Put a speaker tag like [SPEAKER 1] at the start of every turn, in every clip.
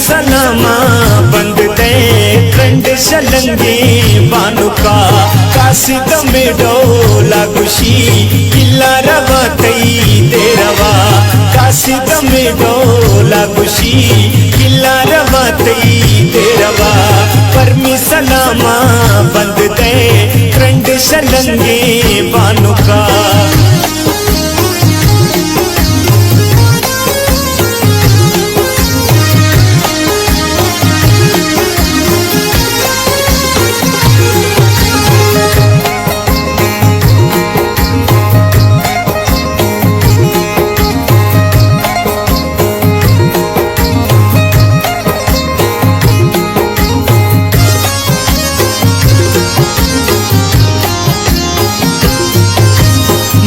[SPEAKER 1] सलामा बंद दे कंड शलंगे बानुका कासिद में डोला गुशी किला रवा तई देरवा कासिद में डोला गुशी किला रवा तई देरवा परमी सलामा बंद दे कंड शलंगे बानुका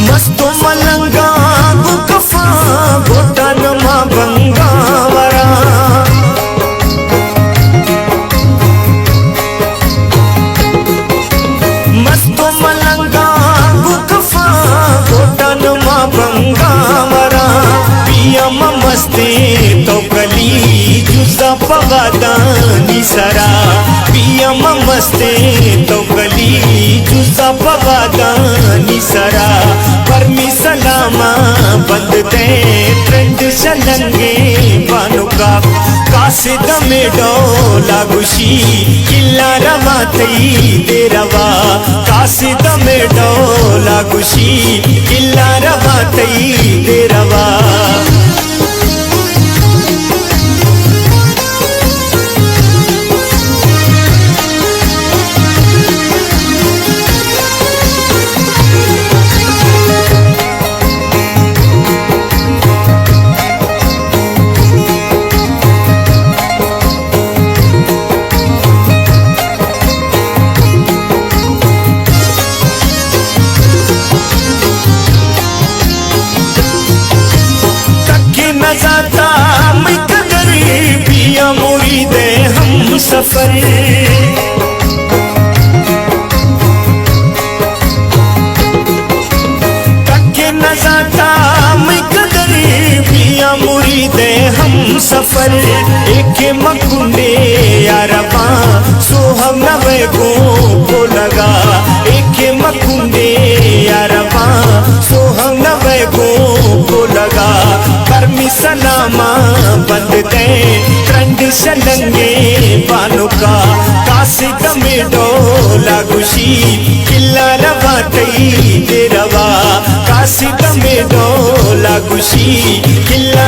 [SPEAKER 1] मस्तो मलंगा गुकफा गोटन मा बंगावरा मस्तो मलंगा गुकफा गोटन मा बंगावरा पियम मस्ते तो कली जुजा पवादानी सरा पियम मस्ते तो कली जुजा पवादानी सरा परमी सलामा बंद दे ट्रेंड शलंगे बानुका कासिद में डोला गुशी किला रवा तई देरवा कासिद में डोला गुशी किला रवा तई देरवा जाता मैं कदरी पिया मुरीदे हम सफर तके न जाता मैं कदरी पिया मुरीदे हम सफर एक मकुंडे यारबा सोहम नवे को लगा एक मकुंडे यारबा सोहम नवे को लगा परमी सलामा बंद दे ट्रेंड शलंगे बानुका कासिद में डोला गुशी किला रवा तई देरवा कासिद में डोला गुशी किला